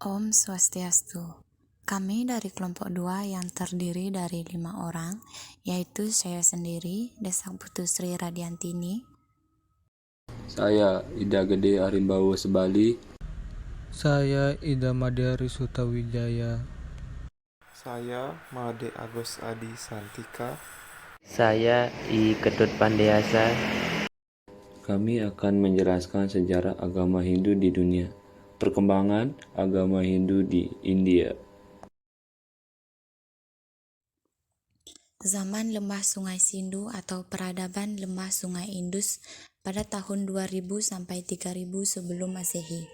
Om Swastiastu. Kami dari kelompok 2 yang terdiri dari 5 orang, yaitu saya sendiri, Desak Putusri Radiantini. Saya Ida Gede Arimbawo Sebali. Saya Ida Madya Sutawijaya. Saya Made Agus Adi Santika. Saya I. Ketut Pandeasa. Kami akan menjelaskan sejarah agama Hindu di dunia, perkembangan agama Hindu di India. Zaman Lembah Sungai Sindu atau peradaban Lembah Sungai Indus pada tahun 2000 sampai 3000 sebelum Masehi.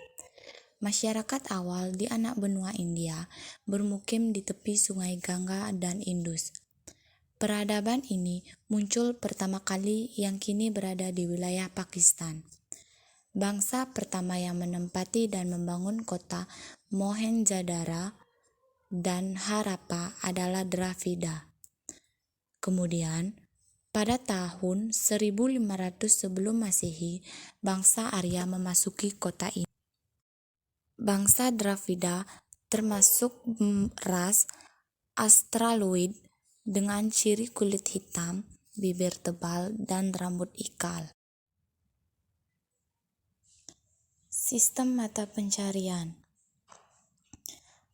Masyarakat awal di anak benua India bermukim di tepi Sungai Gangga dan Indus. Peradaban ini muncul pertama kali yang kini berada di wilayah Pakistan. Bangsa pertama yang menempati dan membangun kota Mohenjo-daro dan Harappa adalah Dravida. Kemudian, pada tahun 1500 sebelum Masehi, bangsa Arya memasuki kota ini. Bangsa Dravida termasuk ras Australoid dengan ciri kulit hitam, bibir tebal, dan rambut ikal. Sistem mata pencarian.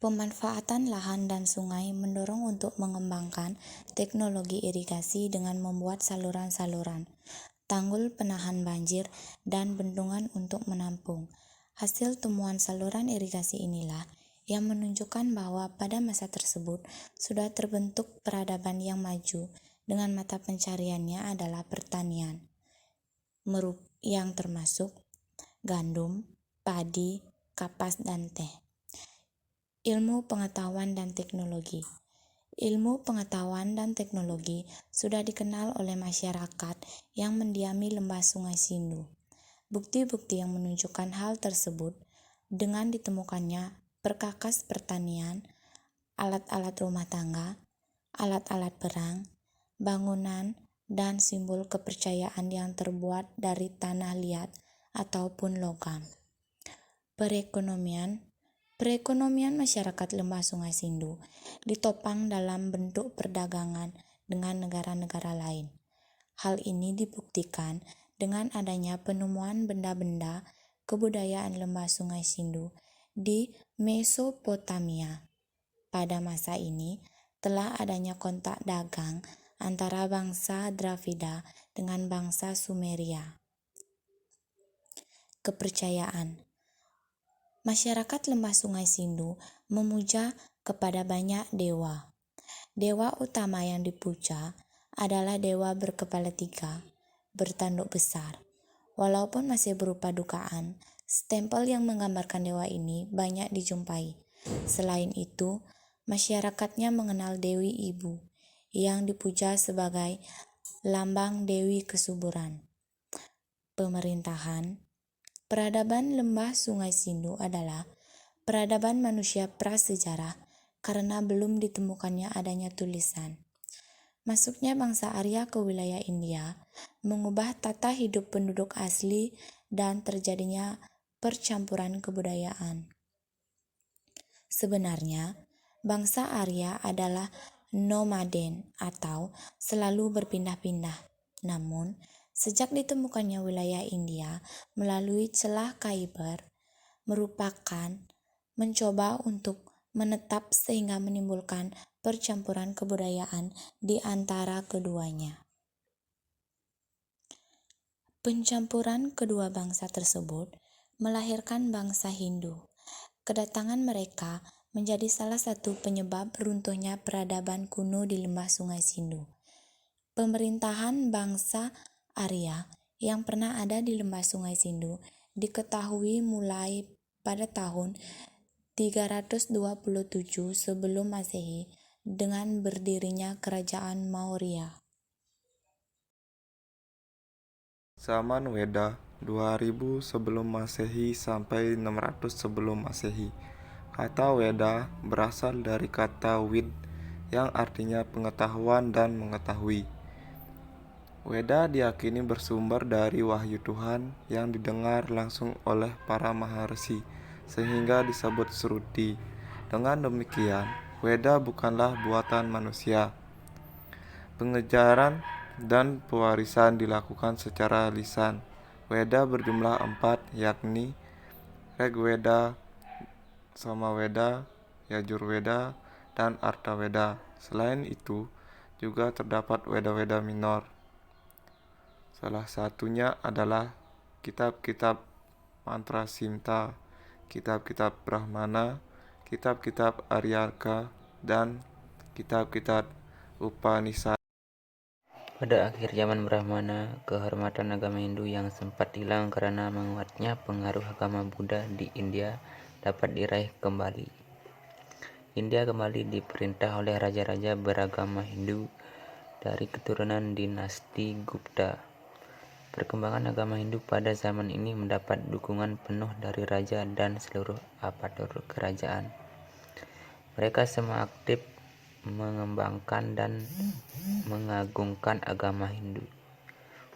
Pemanfaatan lahan dan sungai mendorong untuk mengembangkan teknologi irigasi dengan membuat saluran-saluran, tanggul penahan banjir, dan bendungan untuk menampung. Hasil temuan saluran irigasi inilah yang menunjukkan bahwa pada masa tersebut sudah terbentuk peradaban yang maju dengan mata pencariannya adalah pertanian, yang termasuk gandum, padi, kapas, dan teh. Ilmu pengetahuan dan teknologi. Ilmu pengetahuan dan teknologi sudah dikenal oleh masyarakat yang mendiami lembah Sungai Sindu. Bukti-bukti yang menunjukkan hal tersebut dengan ditemukannya perkakas pertanian, alat-alat rumah tangga, alat-alat perang, bangunan, dan simbol kepercayaan yang terbuat dari tanah liat ataupun logam. Perekonomian masyarakat lembah Sungai Sindu ditopang dalam bentuk perdagangan dengan negara-negara lain. Hal ini dibuktikan dengan adanya penemuan benda-benda kebudayaan lembah Sungai Sindu di Mesopotamia. Pada masa ini telah adanya kontak dagang antara bangsa Dravida dengan bangsa Sumeria. Kepercayaan. Masyarakat lembah Sungai Sindu memuja kepada banyak dewa. Dewa utama yang dipuja adalah dewa berkepala 3, bertanduk besar. Walaupun masih berupa dukaan, stempel yang menggambarkan dewa ini banyak dijumpai. Selain itu, masyarakatnya mengenal Dewi Ibu yang dipuja sebagai lambang Dewi Kesuburan. Pemerintahan. Peradaban lembah Sungai Sindu adalah peradaban manusia prasejarah karena belum ditemukannya adanya tulisan. Masuknya bangsa Arya ke wilayah India mengubah tata hidup penduduk asli dan terjadinya percampuran kebudayaan. Sebenarnya, bangsa Arya adalah nomaden atau selalu berpindah-pindah. Namun, sejak ditemukannya wilayah India melalui celah Khyber merupakan mencoba untuk menetap sehingga menimbulkan percampuran kebudayaan di antara keduanya. Pencampuran kedua bangsa tersebut melahirkan bangsa Hindu. Kedatangan mereka menjadi salah satu penyebab runtuhnya peradaban kuno di lembah Sungai Sindu. Pemerintahan bangsa Arya yang pernah ada di lembah Sungai Sindu diketahui mulai pada tahun 327 sebelum Masehi dengan berdirinya kerajaan Maurya. Zaman Weda 2000 sebelum Masehi sampai 600 sebelum Masehi. Kata Weda berasal dari kata Wid yang artinya pengetahuan dan mengetahui. Weda diyakini bersumber dari wahyu Tuhan yang didengar langsung oleh para maharsi sehingga disebut Sruti. Dengan demikian, Weda bukanlah buatan manusia. Pengejaran dan pewarisan dilakukan secara lisan. Weda berjumlah 4, yakni Rigveda, Samaveda, Yajurveda, dan Atharvaveda. Selain itu, juga terdapat Weda-Weda minor. Salah satunya adalah kitab-kitab mantra Simta, kitab-kitab Brahmana, kitab-kitab Aryaka, dan kitab-kitab Upanishad. Pada akhir zaman Brahmana, kehormatan agama Hindu yang sempat hilang karena menguatnya pengaruh agama Buddha di India dapat diraih kembali. India kembali diperintah oleh raja-raja beragama Hindu dari keturunan dinasti Gupta. Perkembangan agama Hindu pada zaman ini mendapat dukungan penuh dari raja dan seluruh aparatur kerajaan. Mereka semua aktif mengembangkan dan mengagungkan agama Hindu.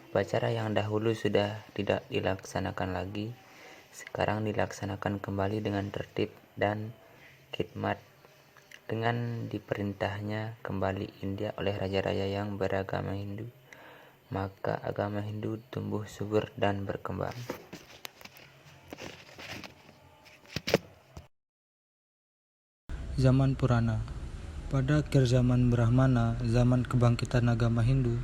Upacara yang dahulu sudah tidak dilaksanakan lagi, sekarang dilaksanakan kembali dengan tertib dan khidmat. Dengan diperintahnya kembali India oleh raja-raja yang beragama Hindu, maka agama Hindu tumbuh subur dan berkembang. Zaman Purana. Pada akhir zaman Brahmana, zaman kebangkitan agama Hindu,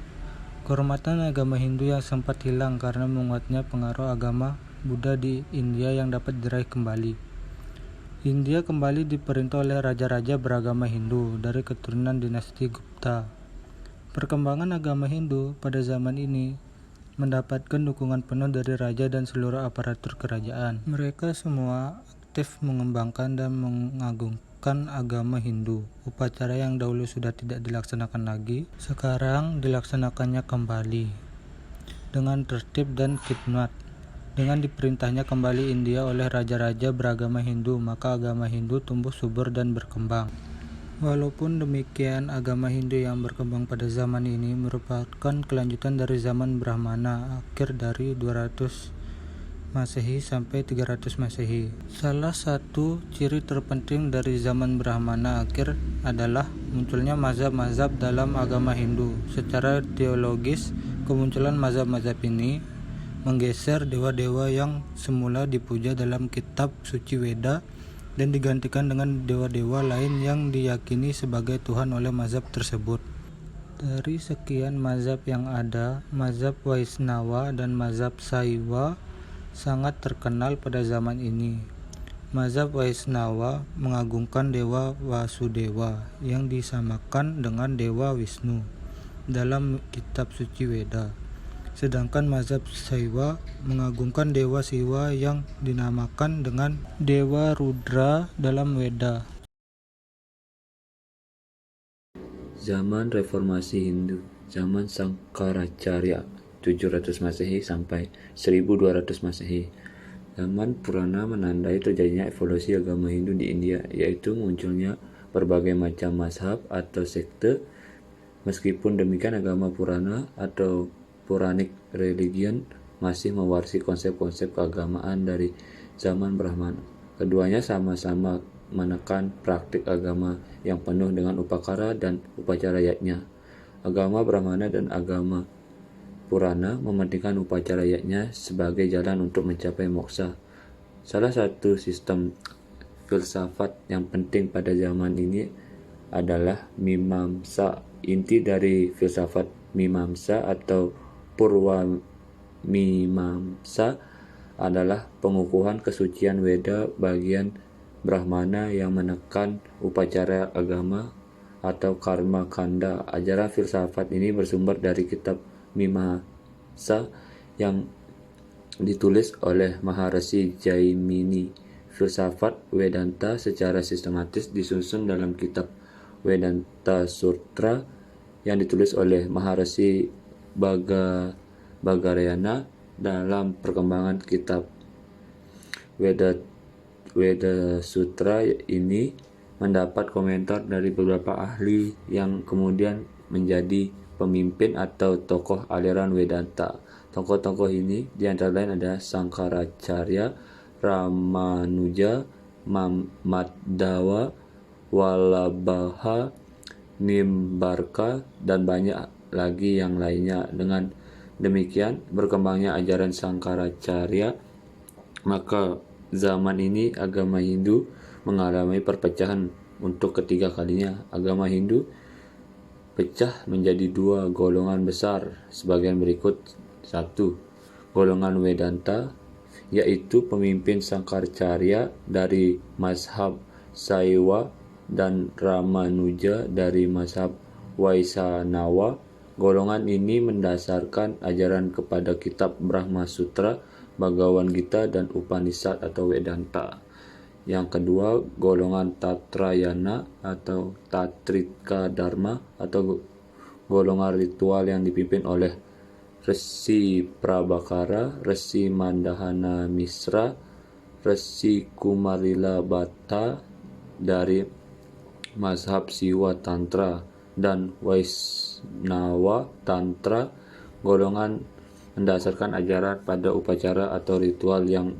kehormatan agama Hindu yang sempat hilang karena menguatnya pengaruh agama Buddha di India yang dapat diraih kembali. India kembali diperintah oleh raja-raja beragama Hindu dari keturunan dinasti Gupta. Perkembangan agama Hindu pada zaman ini mendapatkan dukungan penuh dari raja dan seluruh aparatur kerajaan. Mereka semua aktif mengembangkan dan mengagungkan agama Hindu. Upacara yang dahulu sudah tidak dilaksanakan lagi, sekarang dilaksanakannya kembali dengan tertib dan khidmat. Dengan diperintahnya kembali India oleh raja-raja beragama Hindu, maka agama Hindu tumbuh subur dan berkembang. Walaupun demikian, agama Hindu yang berkembang pada zaman ini merupakan kelanjutan dari zaman Brahmana akhir dari 200 Masehi sampai 300 Masehi. Salah satu ciri terpenting dari zaman Brahmana akhir adalah munculnya mazhab-mazhab dalam agama Hindu. Secara teologis, kemunculan mazhab-mazhab ini menggeser dewa-dewa yang semula dipuja dalam kitab suci Weda dan digantikan dengan dewa-dewa lain yang diyakini sebagai Tuhan oleh mazhab tersebut. Dari sekian mazhab yang ada, mazhab Vaishnava dan mazhab Saiva sangat terkenal pada zaman ini. Mazhab Vaishnava mengagungkan Dewa Vasudeva yang disamakan dengan Dewa Wisnu dalam kitab suci Weda. Sedangkan mazhab Saiva mengagungkan Dewa Siwa yang dinamakan dengan Dewa Rudra dalam Weda. Zaman Reformasi Hindu, zaman Sangkaracarya 700 Masehi sampai 1200 Masehi. Zaman Purana menandai terjadinya evolusi agama Hindu di India, yaitu munculnya berbagai macam mazhab atau sekte. Meskipun demikian, agama Purana atau Puranic religion masih mewarisi konsep-konsep keagamaan dari zaman Brahmana. Keduanya sama-sama menekan praktik agama yang penuh dengan upakara dan upacara yajna. Agama Brahmana dan agama Purana mementingkan upacara yajna sebagai jalan untuk mencapai moksa. Salah satu sistem filsafat yang penting pada zaman ini adalah Mimamsa. Inti dari filsafat Mimamsa atau Purwa Mimamsa adalah pengukuhan kesucian Weda bagian Brahmana yang menekan upacara agama atau karma kanda. Ajaran filsafat ini bersumber dari kitab Mimamsa yang ditulis oleh Maharishi Jaimini. Filsafat Vedanta secara sistematis disusun dalam kitab Vedanta Sutra yang ditulis oleh Maharishi Bagarayana. Dalam perkembangan kitab Veda Sutra ini mendapat komentar dari beberapa ahli yang kemudian menjadi pemimpin atau tokoh aliran Vedanta. Tokoh-tokoh ini diantara lain ada Sangkaracharya, Ramanuja, Madhava, Wallabha, Nimbarka, dan banyak lagi yang lainnya. Dengan demikian, berkembangnya ajaran Sangkaracarya, maka zaman ini agama Hindu mengalami perpecahan untuk ketiga kalinya. Agama Hindu pecah menjadi dua golongan besar sebagian berikut. 1. Golongan Vedanta, yaitu pemimpin Sangkaracarya dari mazhab Saiwa dan Ramanuja dari mazhab Vaishnava. Golongan ini mendasarkan ajaran kepada kitab Brahma Sutra, Bhagavad Gita, dan Upanishad atau Vedanta. Yang kedua, golongan Tatrayana atau Tatrika Dharma atau golongan ritual yang dipimpin oleh Resi Prabhakara, Resi Mandahana Misra, Resi Kumarila Bhatta dari mazhab Siwa Tantra, dan Vaishnava Tantra. Golongan mendasarkan ajaran pada upacara atau ritual yang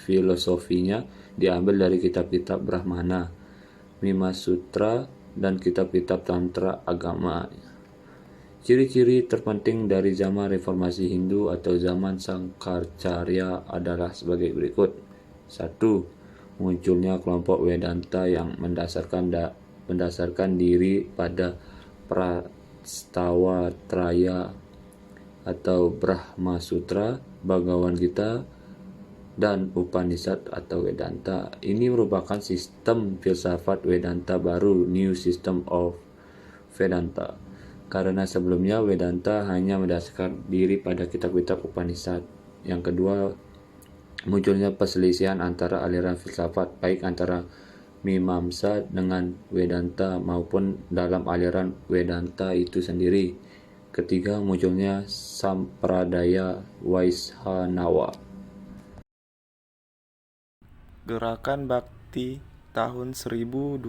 filosofinya diambil dari kitab-kitab Brahmana, Mima Sutra, dan kitab-kitab Tantra agama. Ciri-ciri terpenting dari zaman reformasi Hindu atau zaman Sangkaracarya adalah sebagai berikut. 1. Munculnya kelompok Vedanta yang mendasarkan diri pada Prastawa Traya atau Brahma Sutra, Bhagavad Gita, dan Upanishad atau Vedanta. Ini merupakan sistem filsafat Vedanta baru, New System of Vedanta. Karena sebelumnya Vedanta hanya mendasarkan diri pada kitab-kitab Upanishad. Yang kedua, munculnya perselisihan antara aliran filsafat, baik antara Mimamsa dengan Vedanta maupun dalam aliran Vedanta itu sendiri. Ketiga, munculnya Sampradaya Vaishnava. Gerakan Bhakti tahun 1200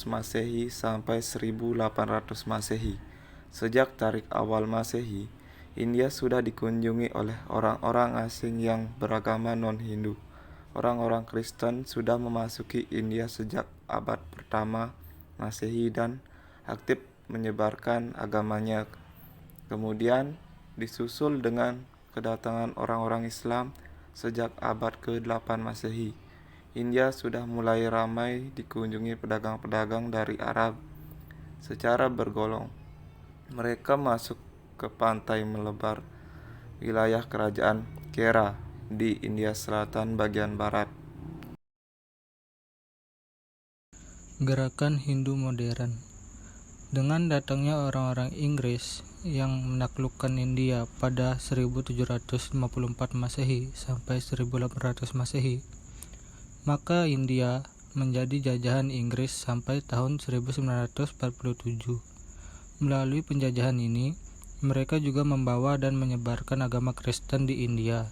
Masehi sampai 1800 Masehi. Sejak tarik awal Masehi, India sudah dikunjungi oleh orang-orang asing yang beragama non-Hindu. Orang-orang Kristen sudah memasuki India sejak abad pertama Masehi dan aktif menyebarkan agamanya. Kemudian disusul dengan kedatangan orang-orang Islam sejak abad ke-8 Masehi. India sudah mulai ramai dikunjungi pedagang-pedagang dari Arab secara bergolong. Mereka masuk ke pantai melebar wilayah kerajaan Kera di India Selatan bagian barat. Gerakan Hindu modern. Dengan datangnya orang-orang Inggris yang menaklukkan India pada 1754 Masehi sampai 1800 Masehi, maka India menjadi jajahan Inggris sampai tahun 1947. Melalui penjajahan ini, mereka juga membawa dan menyebarkan agama Kristen di India.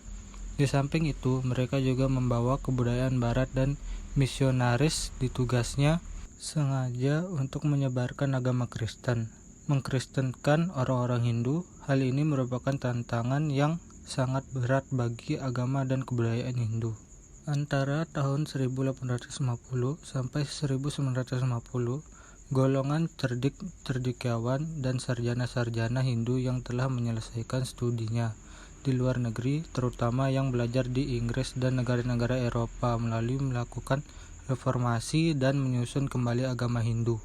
Di samping itu, mereka juga membawa kebudayaan barat dan misionaris ditugasnya sengaja untuk menyebarkan agama Kristen. Mengkristenkan orang-orang Hindu, hal ini merupakan tantangan yang sangat berat bagi agama dan kebudayaan Hindu. Antara tahun 1850 sampai 1950, golongan cendekiawan dan sarjana-sarjana Hindu yang telah menyelesaikan studinya di luar negeri, terutama yang belajar di Inggris dan negara-negara Eropa melalui melakukan reformasi dan menyusun kembali agama Hindu.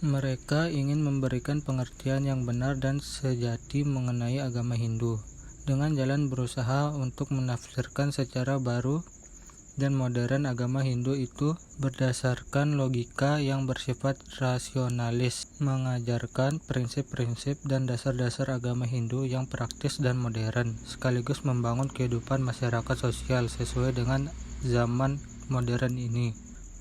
Mereka ingin memberikan pengertian yang benar dan sejati mengenai agama Hindu, dengan jalan berusaha untuk menafsirkan secara baru dan modern agama Hindu itu berdasarkan logika yang bersifat rasionalis, mengajarkan prinsip-prinsip dan dasar-dasar agama Hindu yang praktis dan modern, sekaligus membangun kehidupan masyarakat sosial sesuai dengan zaman modern ini.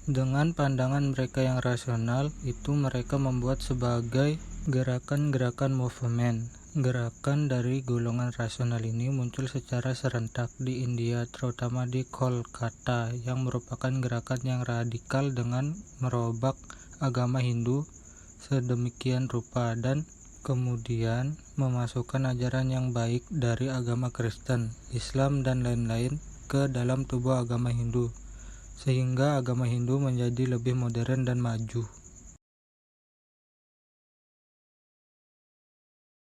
Dengan pandangan mereka yang rasional, itu mereka membuat sebagai gerakan-gerakan movement. Gerakan dari golongan rasional ini muncul secara serentak di India, terutama di Kolkata, yang merupakan gerakan yang radikal dengan merobak agama Hindu sedemikian rupa dan kemudian memasukkan ajaran yang baik dari agama Kristen, Islam, dan lain-lain ke dalam tubuh agama Hindu, sehingga agama Hindu menjadi lebih modern dan maju.